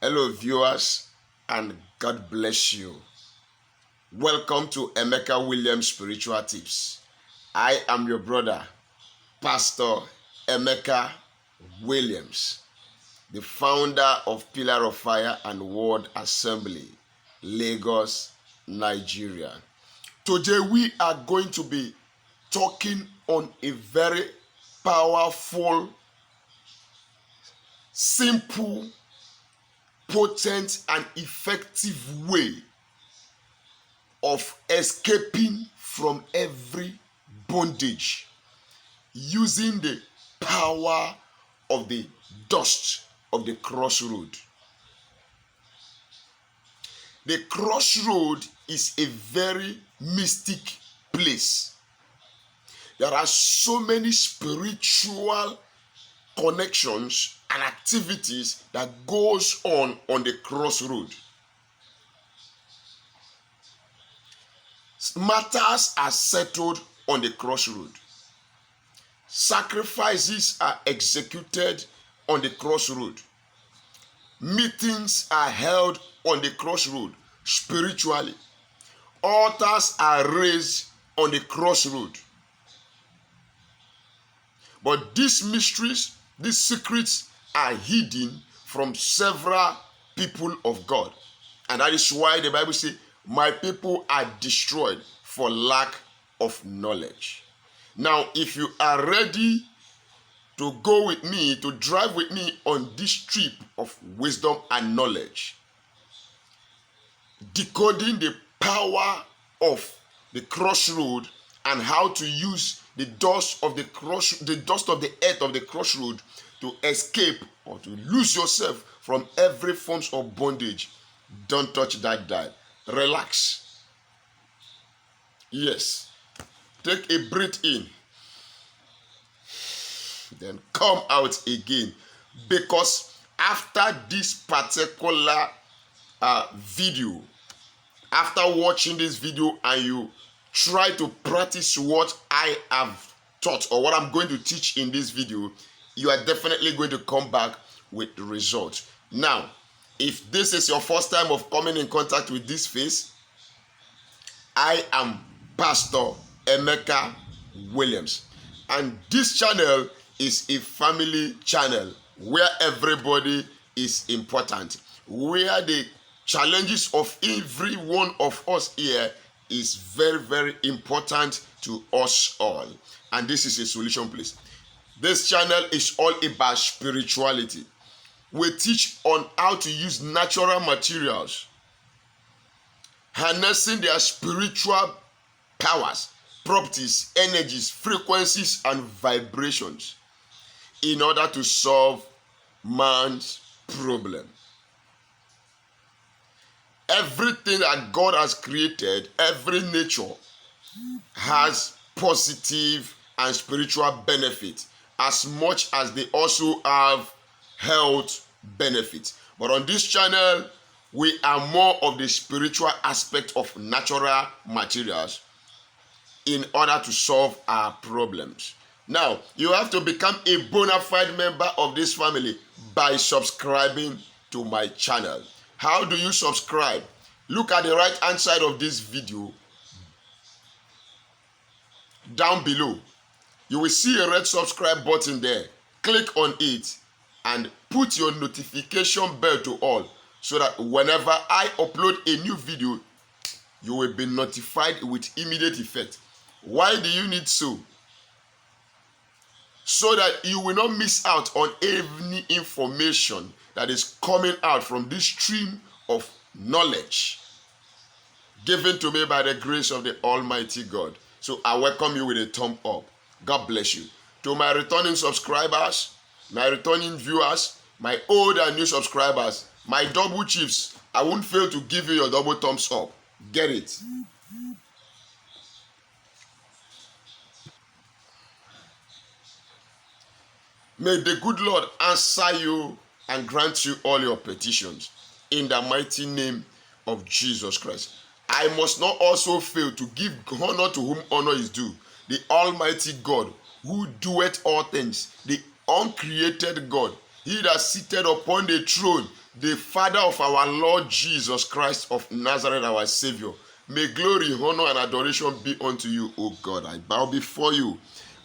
Hello viewers, and God bless you. Welcome to Emmanuel Spiritual Tips. I am your brother, Pastor Emeka Williams, the founder of Pillar of Fire and Word Assembly, Lagos, Nigeria. Today we are going to be talking on a very powerful, simple, potent and effective way of escaping from every bondage using the power of the dust of the crossroad. The crossroad is a very mystic place. There are so many spiritual connections and activities that goes on the crossroad. Matters are settled on the crossroad. Sacrifices are executed on the crossroad. Meetings are held on the crossroad spiritually. Altars are raised on the crossroad. But these mysteries, these secrets are hidden from several people of God. And that is why the Bible says, my people are destroyed for lack of knowledge. Now, if you are ready to go with me, to drive with me on this trip of wisdom and knowledge, decoding the power of the crossroad and how to use the dust of the earth of the crossroad to escape or to lose yourself from every forms of bondage, don't touch that dial. Relax. Yes. Take a breath in. Then come out again. Because after this particular video, after watching this video and you try to practice what I have taught or what I'm going to teach in this video, you are definitely going to come back with the results. Now, if this is your first time of coming in contact with this face, I am Pastor Emeka Williams. And this channel is a family channel where everybody is important, where the challenges of every one of us here is very, very important to us all. And this is a solution place. This channel is all about spirituality. We teach on how to use natural materials, harnessing their spiritual powers, properties, energies, frequencies, and vibrations in order to solve man's problem. Everything that God has created, every nature, has positive and spiritual benefit, as much as they also have health benefits. But on this channel, we are more of the spiritual aspect of natural materials in order to solve our problems. Now, you have to become a bona fide member of this family by subscribing to my channel. How do you subscribe? Look at the right hand side of this video. Down below, you will see a red subscribe button there. Click on it and put your notification bell to all so that whenever I upload a new video, you will be notified with immediate effect. Why do you need so? So that you will not miss out on any information that is coming out from this stream of knowledge given to me by the grace of the Almighty God. So I welcome you with a thumb up. God bless you. To my returning subscribers, my returning viewers, my old and new subscribers, my double chiefs, I won't fail to give you your double thumbs up. Get it? May the good Lord answer you and grant you all your petitions in the mighty name of Jesus Christ. I must not also fail to give honor to whom honor is due, the Almighty God who doeth all things, the uncreated God, he that sitteth upon the throne, the Father of our Lord Jesus Christ of Nazareth, our Savior. May glory, honor, and adoration be unto you, O God. I bow before you,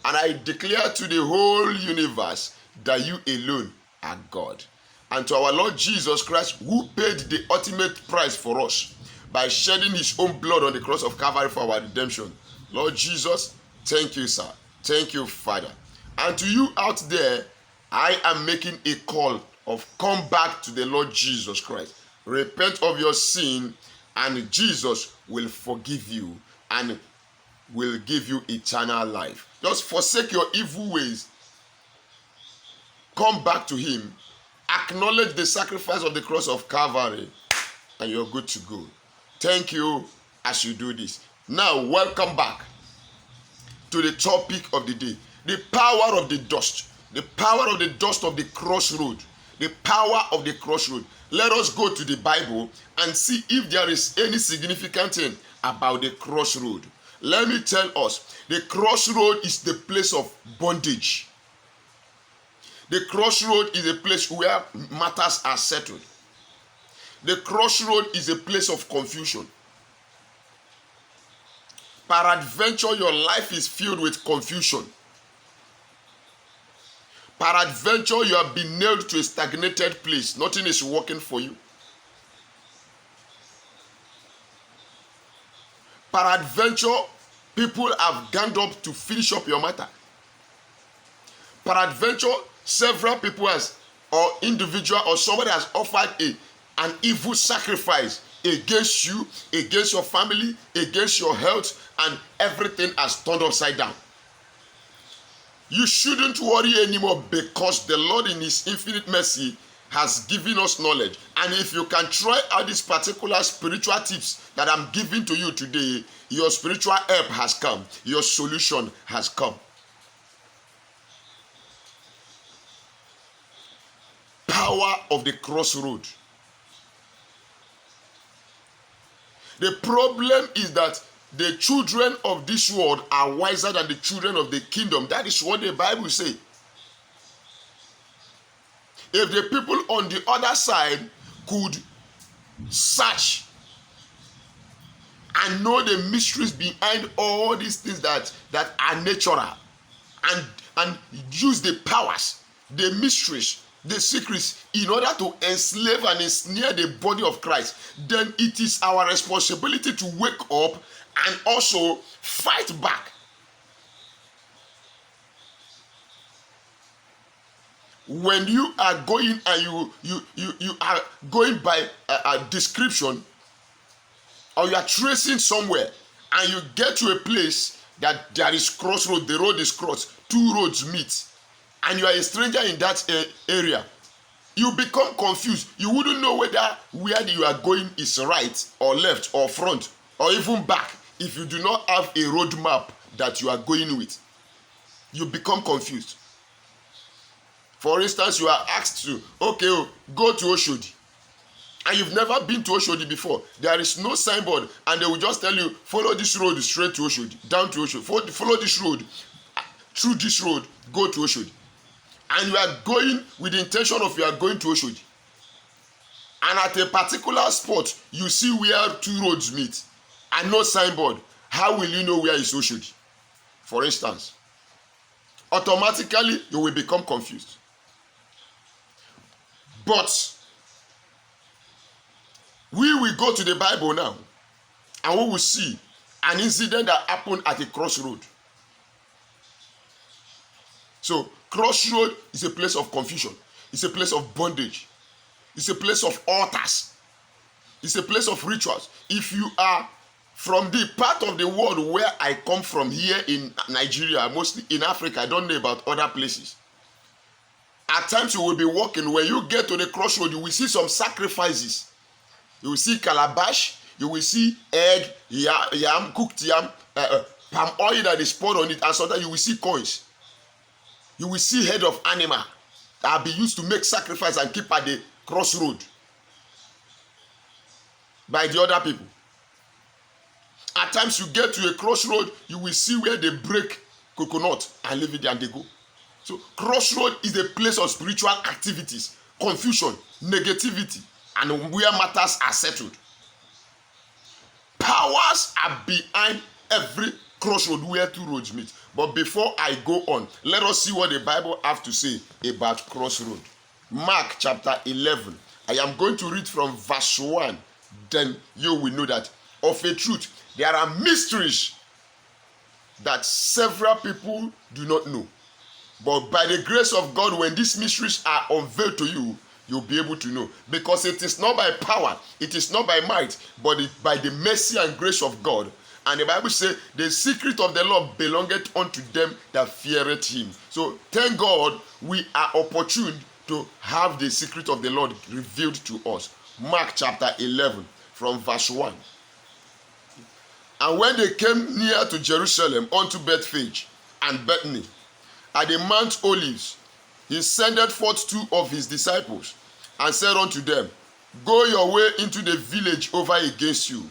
and I declare to the whole universe that you alone are God. And to our Lord Jesus Christ, who paid the ultimate price for us by shedding his own blood on the cross of Calvary for our redemption. Lord Jesus, thank you, sir. Thank you, Father. And to you out there, I am making a call of come back to the Lord Jesus Christ. Repent of your sin, and Jesus will forgive you and will give you eternal life. Just forsake your evil ways. Come back to him. Acknowledge the sacrifice of the cross of Calvary, and you're good to go. Thank you as you do this. Now, welcome back to the topic of the day. The power of the dust. The power of the dust of the crossroad. The power of the crossroad. Let us go to the Bible and see if there is any significant thing about the crossroad. Let me tell us, the crossroad is the place of bondage. The crossroad is a place where matters are settled. The crossroad is a place of confusion. Peradventure, your life is filled with confusion. Peradventure, you have been nailed to a stagnated place. Nothing is working for you. Peradventure, people have ganged up to finish up your matter. Peradventure, several people or individual or somebody has offered an evil sacrifice against you, against your family, against your health, and everything has turned upside down. You shouldn't worry anymore, because the Lord in his infinite mercy has given us knowledge. And if you can try out these particular spiritual tips that I'm giving to you today, your spiritual help has come. Your solution has come. Power of the crossroad. The problem is that the children of this world are wiser than the children of the kingdom. That is what the Bible says. If the people on the other side could search and know the mysteries behind all these things that are natural, and use the powers, the mysteries, the secrets in order to enslave and ensnare the body of Christ, then it is our responsibility to wake up and also fight back. When you are going and you are going by a description, or you are tracing somewhere and you get to a place that there is crossroad, the road is crossed, two roads meet, and you are a stranger in that area, you become confused. You wouldn't know whether where you are going is right or left or front or even back if you do not have a road map that you are going with. You become confused. For instance, you are asked to, go to Oshodi, and you've never been to Oshodi before. There is no signboard, and they will just tell you, follow this road straight to Oshodi, down to Oshodi, follow this road, through this road, go to Oshodi. And you are going with the intention of you are going to Oshodi. And at a particular spot, you see where two roads meet and no signboard. How will you know where is Oshodi? For instance, automatically you will become confused. But we will go to the Bible now, and we will see an incident that happened at a crossroad. So, crossroad is a place of confusion. It's a place of bondage. It's a place of altars. It's a place of rituals. If you are from the part of the world where I come from, here in Nigeria, mostly in Africa, I don't know about other places. At times you will be walking. When you get to the crossroad, you will see some sacrifices. You will see calabash. You will see egg, yam, cooked yam, palm oil that is poured on it, and sometimes you will see coins. You will see head of animal that will be used to make sacrifice and keep at the crossroad by the other people. At times you get to a crossroad, you will see where they break coconut and leave it there and they go. So crossroad is a place of spiritual activities, confusion, negativity, and where matters are settled. Powers are behind every crossroad where two roads meet. But before I go on, let us see what the Bible have to say about crossroad. Mark chapter 11. I am going to read from verse 1. Then you will know that of a truth, there are mysteries that several people do not know. But by the grace of God, when these mysteries are unveiled to you, you'll be able to know. Because it is not by power, it is not by might, but by the mercy and grace of God. And the Bible says, the secret of the Lord belongeth unto them that feareth him. So thank God we are opportune to have the secret of the Lord revealed to us. Mark chapter 11 from verse 1. And when they came near to Jerusalem unto Bethphage and Bethany, at the Mount Olives, he sendeth forth two of his disciples, and said unto them, Go your way into the village over against you,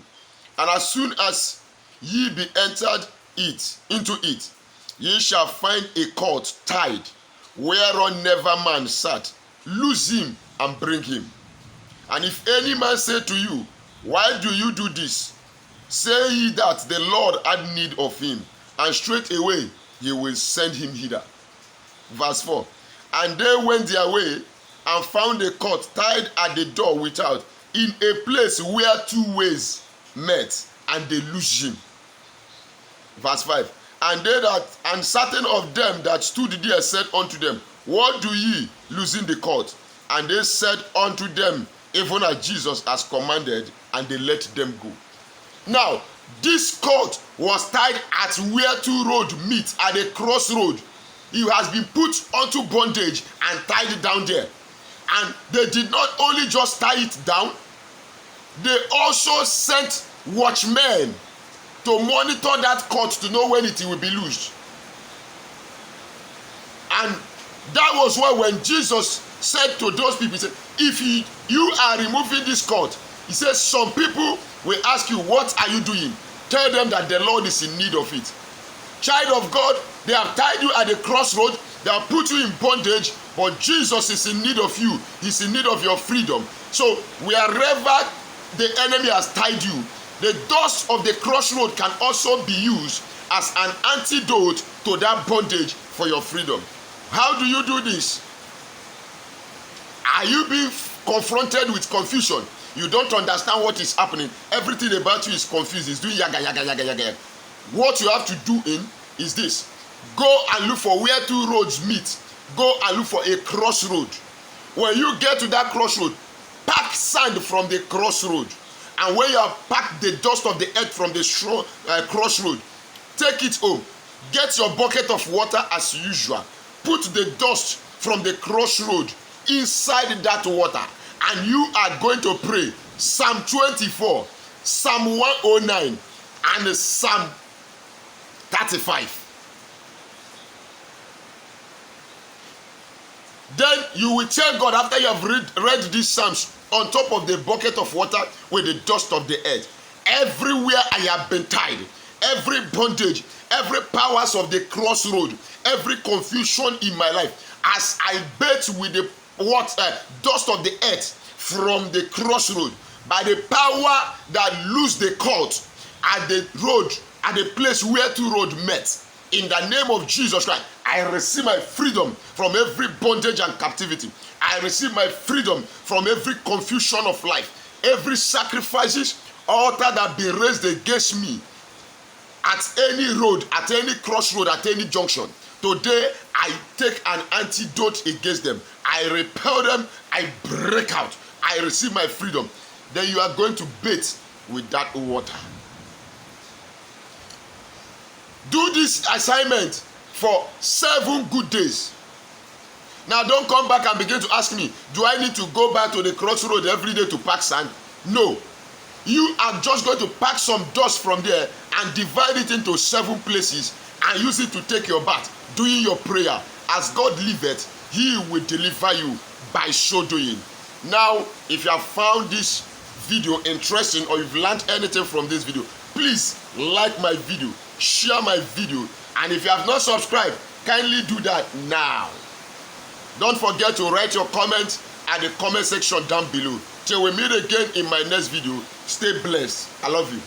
and as soon as ye be entered into it, ye shall find a colt tied, whereon never man sat. Loose him and bring him. And if any man say to you, Why do you do this? Say ye that the Lord had need of him, and straightway he will send him hither. Verse 4. And they went their way, and found a colt tied at the door without, in a place where two ways met, and they loosed him. Verse 5. And certain of them that stood there said unto them, What do ye, loosing the colt? And they said unto them, even as Jesus has commanded, and they let them go. Now, this colt was tied at where two roads meet, at a crossroad. He has been put onto bondage and tied down there. And they did not only just tie it down, they also sent watchmen to monitor that colt to know when it will be loosed. And that was why when Jesus said to those people, he said, if you are removing this colt, he says, some people will ask you, what are you doing? Tell them that the Lord is in need of it. Child of God, they have tied you at the crossroad, they have put you in bondage, but Jesus is in need of you. He's in need of your freedom. So wherever the enemy has tied you, the dust of the crossroad can also be used as an antidote to that bondage for your freedom. How do you do this? Are you being confronted with confusion? You don't understand what is happening. Everything about you is confused. It's doing yaga, yaga, yaga, yaga. What you have to do is this. Go and look for where two roads meet. Go and look for a crossroad. When you get to that crossroad, pack sand from the crossroad. And when you have packed the dust of the earth from the crossroad, take it home. Get your bucket of water as usual. Put the dust from the crossroad inside that water. And you are going to pray Psalm 24, Psalm 109, and Psalm 35. Then you will tell God, after you have read these psalms, on top of the bucket of water with the dust of the earth, everywhere I have been tied, every bondage, every powers of the crossroad, every confusion in my life, as I bathe with the dust of the earth from the crossroad, by the power that loosed the colt at the road, at the place where two roads met, in the name of Jesus Christ, I receive my freedom from every bondage and captivity. I receive my freedom from every confusion of life, every sacrifices, altar that be raised against me at any road, at any crossroad, at any junction. Today, I take an antidote against them. I repel them. I break out. I receive my freedom. Then you are going to bathe with that water. Do this assignment for 7 good days. Now don't come back and begin to ask me, do I need to go back to the crossroad every day to pack sand? No. You are just going to pack some dust from there and divide it into 7 places and use it to take your bath, doing your prayer. As God liveth, he will deliver you by so doing. Now, if you have found this video interesting or you've learned anything from this video, please like my video, share my video, and if you have not subscribed, Kindly do that now. Don't forget to write your comments at the comment section down below. Till we meet again in my next video, stay blessed. I love you.